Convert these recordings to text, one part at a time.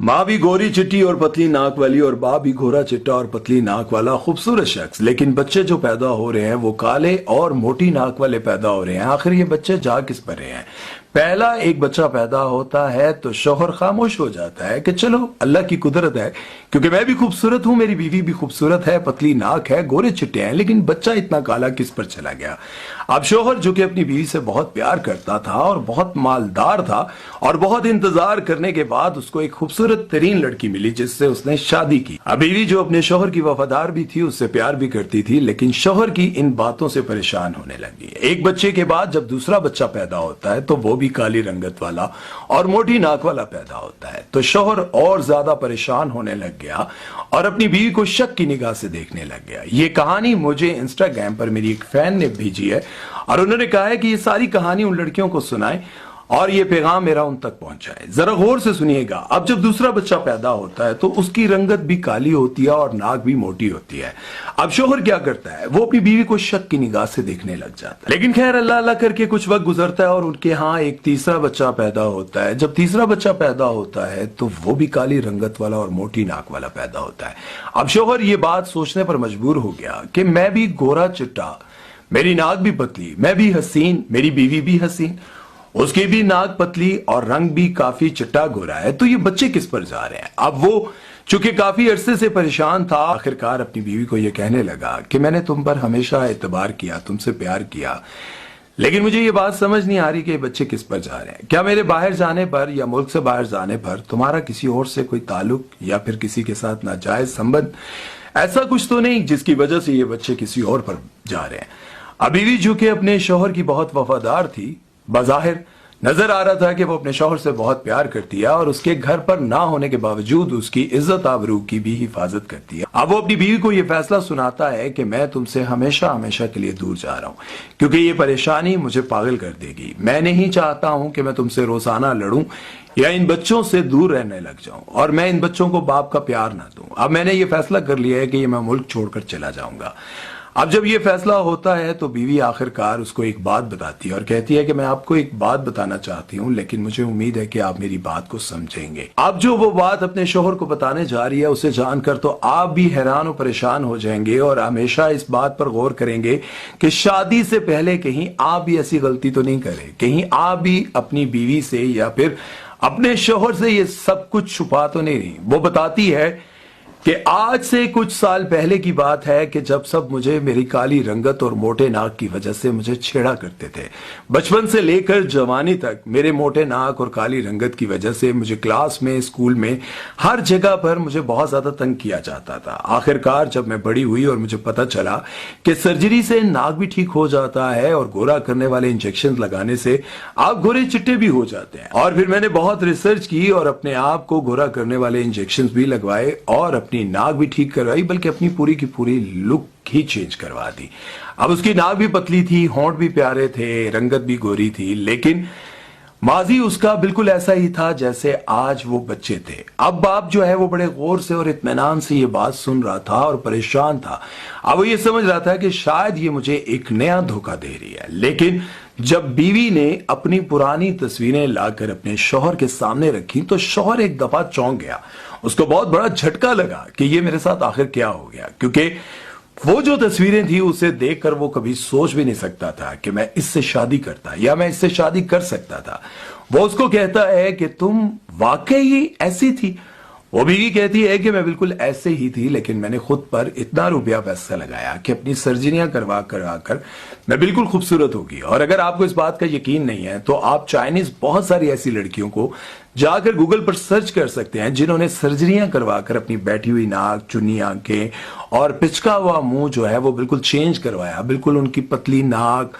माँ भी गोरी चिट्टी और पतली नाक वाली और बाप भी गोरा चिट्टा और पतली नाक वाला खूबसूरत शख्स, लेकिन बच्चे जो पैदा हो रहे हैं वो काले और मोटी नाक वाले पैदा हो रहे हैं। आखिर ये बच्चे जा किस पर रहे हैं? पहला एक बच्चा पैदा होता है तो शौहर खामोश हो जाता है कि चलो अल्लाह की कुदरत है, क्योंकि मैं भी खूबसूरत हूं, मेरी बीवी भी खूबसूरत है, पतली नाक है, गोरे चिट्टे हैं, लेकिन बच्चा इतना काला किस पर चला गया? अब शौहर जो कि अपनी बीवी से बहुत प्यार करता था और बहुत मालदार था और बहुत इंतजार करने के बाद उसको एक खूबसूरत तरीन लड़की मिली जिससे उसने शादी की। अब बीवी जो अपने शौहर की वफादार भी थी, उससे प्यार भी करती थी, लेकिन शौहर की इन बातों से परेशान होने लगी। एक बच्चे के बाद जब दूसरा बच्चा पैदा होता है तो वो भी काली रंगत वाला और मोटी नाक वाला पैदा होता है, तो शौहर और ज्यादा परेशान होने लग गया और अपनी बीवी को शक की निगाह से देखने लग गया। ये कहानी मुझे इंस्टाग्राम पर मेरी एक फैन ने भेजी है और उन्होंने कहा है कि ये सारी कहानी उन लड़कियों को सुनाए और ये पैगाम मेरा उन तक पहुंचाए। जरा गौर से सुनिएगा। अब जब दूसरा बच्चा पैदा होता है तो उसकी रंगत भी काली होती है और नाक भी मोटी होती है। अब शौहर क्या करता है? वो अपनी बीवी को शक की निगाह से देखने लग जाता है। लेकिन खैर अल्लाह अल्लाह करके कुछ वक्त गुजरता है और उनके यहाँ एक तीसरा बच्चा पैदा होता है। जब तीसरा बच्चा पैदा होता है तो वो भी काली रंगत वाला और मोटी नाक वाला पैदा होता है। अब शौहर ये बात सोचने पर मजबूर हो गया कि मैं भी गोरा चिट्टा, मेरी नाक भी पतली, मैं भी हसीन, मेरी बीवी भी हसीन, उसकी भी नाक पतली और रंग भी काफी चिट्टा गोरा है, तो ये बच्चे किस पर जा रहे हैं? अब वो चूंकि काफी अरसे से परेशान था, आखिरकार अपनी बीवी को ये कहने लगा कि मैंने तुम पर हमेशा एतबार किया, तुमसे प्यार किया, लेकिन मुझे ये बात समझ नहीं आ रही कि ये बच्चे किस पर जा रहे हैं। क्या मेरे बाहर जाने पर या मुल्क से बाहर जाने पर तुम्हारा किसी और से कोई ताल्लुक या फिर किसी के साथ नाजायज संबंध, ऐसा कुछ तो नहीं जिसकी वजह से ये बच्चे किसी और पर जा रहे हैं? अब बीवी जो कि अपने शौहर की बहुत वफादार थी, बज़ाहिर नजर आ रहा था कि वो अपने शौहर से बहुत प्यार करती है और उसके घर पर ना होने के बावजूद उसकी इज्जत आबरू की भी हिफाजत करती है। अब वो अपनी बीवी को ये फैसला सुनाता है कि मैं तुमसे हमेशा हमेशा के लिए दूर जा रहा हूं, क्योंकि ये परेशानी मुझे पागल कर देगी। मैं नहीं चाहता हूं कि मैं तुमसे रोजाना लड़ूं या इन बच्चों से दूर रहने लग जाऊं और मैं इन बच्चों को बाप का प्यार ना दूं। अब मैंने ये फैसला कर लिया है कि मैं मुल्क छोड़कर चला जाऊंगा। अब जब ये फैसला होता है तो बीवी आखिरकार उसको एक बात बताती है और कहती है कि मैं आपको एक बात बताना चाहती हूँ, लेकिन मुझे उम्मीद है कि आप मेरी बात को समझेंगे। अब जो वो बात अपने शौहर को बताने जा रही है, उसे जानकर तो आप भी हैरान और परेशान हो जाएंगे और हमेशा इस बात पर गौर करेंगे कि शादी से पहले कहीं आप भी ऐसी गलती तो नहीं करें, कहीं आप भी अपनी बीवी से या फिर अपने शौहर से ये सब कुछ छुपा तो नहीं रही। वो बताती है कि आज से कुछ साल पहले की बात है कि जब सब मुझे मेरी काली रंगत और मोटे नाक की वजह से मुझे छेड़ा करते थे। बचपन से लेकर जवानी तक मेरे मोटे नाक और काली रंगत की वजह से मुझे क्लास में, स्कूल में, हर जगह पर मुझे बहुत ज्यादा तंग किया जाता था। आखिरकार जब मैं बड़ी हुई और मुझे पता चला कि सर्जरी से नाक भी ठीक हो जाता है और गोरा करने वाले इंजेक्शन लगाने से आप गोरे चिट्टे भी हो जाते हैं, और फिर मैंने बहुत रिसर्च की और अपने आप को गोरा करने वाले इंजेक्शन भी लगवाए और अपनी नाक भी ठीक करवाई, बल्कि अपनी पूरी की पूरी लुक ही चेंज करवा दी। अब उसकी नाक भी पतली थी, होंठ भी प्यारे थे, रंगत भी गोरी थी, लेकिन माजी उसका बिल्कुल ऐसा ही था जैसे आज वो बच्चे थे। अब बाप जो है वो बड़े गौर से और इत्मीनान से ये बात सुन रहा था और परेशान था। अब वो ये समझ रहा था कि शायद ये मुझे एक नया धोखा दे रही है, लेकिन जब बीवी ने अपनी पुरानी तस्वीरें लाकर अपने शौहर के सामने रखी तो शौहर एक दफा चौंक गया। उसको बहुत बड़ा झटका लगा कि ये मेरे साथ आखिर क्या हो गया, क्योंकि वो जो तस्वीरें थी उसे देखकर वो कभी सोच भी नहीं सकता था कि मैं इससे शादी करता या मैं इससे शादी कर सकता था। वो उसको कहता है कि तुम वाकई ऐसी थी। वो बीवी कहती है कि मैं बिल्कुल ऐसे ही थी, लेकिन मैंने खुद पर इतना रुपया पैसा लगाया कि अपनी सर्जरियां करवा कर मैं बिल्कुल खूबसूरत होगी। और अगर आपको इस बात का यकीन नहीं है तो आप चाइनीज बहुत सारी ऐसी लड़कियों को जाकर गूगल पर सर्च कर सकते हैं जिन्होंने सर्जरियां करवाकर अपनी बैठी हुई नाक, चुनी आंखें और पिचका हुआ मुंह जो है वो बिल्कुल चेंज करवाया। बिल्कुल उनकी पतली नाक,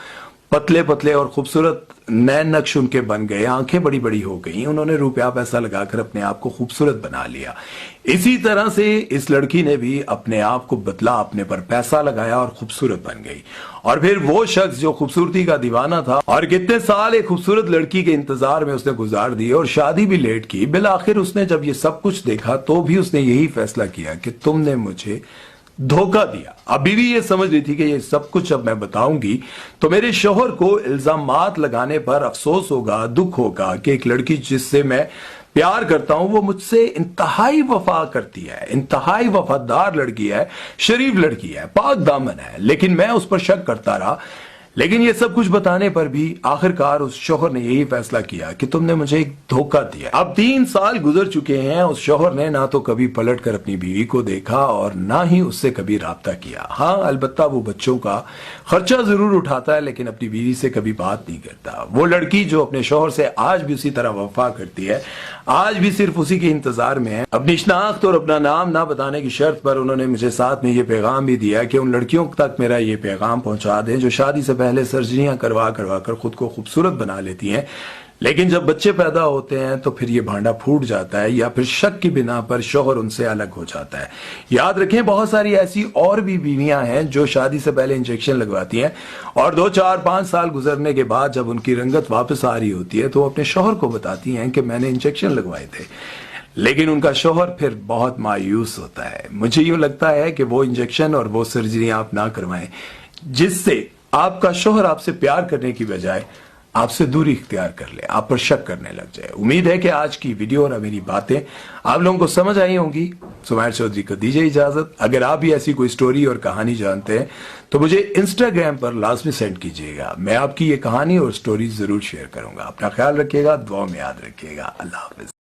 पतले पतले और खूबसूरत नैन नक्श उनके बन गए, आंखें बड़ी बड़ी हो गई। उन्होंने रुपया पैसा लगाकर अपने आप को खूबसूरत बना लिया। इसी तरह से इस लड़की ने भी अपने आप को बदला, अपने पर पैसा लगाया और खूबसूरत बन गई। और फिर वो शख्स जो खूबसूरती का दीवाना था और कितने साल एक खूबसूरत लड़की के इंतजार में उसने गुजार दिए और शादी भी लेट की, बिल आखिर उसने जब ये सब कुछ देखा तो भी उसने यही फैसला किया कि तुमने मुझे धोखा दिया। अब बीवी ये समझ रही थी कि ये सब कुछ अब मैं बताऊंगी तो मेरे शौहर को इल्जामात लगाने पर अफसोस होगा, दुख होगा कि एक लड़की जिससे मैं پیار کرتا ہوں وہ مجھ سے انتہائی وفا کرتی ہے, انتہائی وفادار لڑکی ہے, شریف لڑکی ہے, پاک دامن ہے, لیکن میں اس پر شک کرتا رہا. لیکن یہ سب کچھ بتانے پر بھی آخرکار اس شوہر نے یہی فیصلہ کیا کہ تم نے مجھے ایک دھوکہ دیا. اب 3 سال گزر چکے ہیں, اس شوہر نے نہ تو کبھی پلٹ کر اپنی بیوی کو دیکھا اور نہ ہی اس سے کبھی رابطہ کیا. ہاں البتہ وہ بچوں کا خرچہ ضرور اٹھاتا ہے لیکن اپنی بیوی سے کبھی بات نہیں کرتا. وہ لڑکی جو اپنے شوہر سے آج بھی اسی طرح وفا کرتی ہے, آج بھی صرف اسی کے انتظار میں ہے. اپنی شناخت اور اپنا نام نہ بتانے کی شرط پر انہوں نے مجھے ساتھ میں یہ پیغام بھی دیا کہ ان لڑکیوں تک میرا یہ پیغام پہنچا دیں جو شادی سے پہلے سرجریاں کروا کر خود کو خوبصورت بنا لیتی ہیں, لیکن جب بچے پیدا ہوتے ہیں تو پھر یہ بھانڈا پھوٹ جاتا ہے یا پھر شک کی بنا پر شوہر ان سے الگ ہو جاتا ہے. یاد رکھیں بہت ساری ایسی اور بھی بیویاں ہیں جو شادی سے پہلے انجیکشن لگواتی ہیں اور 2 4 5 سال گزرنے کے بعد جب ان کی رنگت واپس آ رہی ہوتی ہے تو وہ اپنے شوہر کو بتاتی ہیں کہ میں نے انجیکشن لگوائے تھے, لیکن ان کا شوہر پھر بہت مایوس ہوتا ہے. مجھے یوں لگتا ہے کہ وہ انجیکشن اور وہ سرجریاں آپ نہ کروائیں جس سے آپ کا شوہر آپ سے پیار کرنے کی بجائے آپ سے دوری اختیار کر لے, آپ پر شک کرنے لگ جائے. امید ہے کہ آج کی ویڈیو اور میری باتیں آپ لوگوں کو سمجھ آئی ہوں گی. سمیر چودھری کو دیجیے اجازت. اگر آپ بھی ایسی کوئی سٹوری اور کہانی جانتے ہیں تو مجھے انسٹاگرام پر لازمی سینڈ کیجیے گا. میں آپ کی یہ کہانی اور سٹوری ضرور شیئر کروں گا. اپنا خیال رکھیے گا, دعاؤں میں یاد رکھیے گا. اللہ حافظ.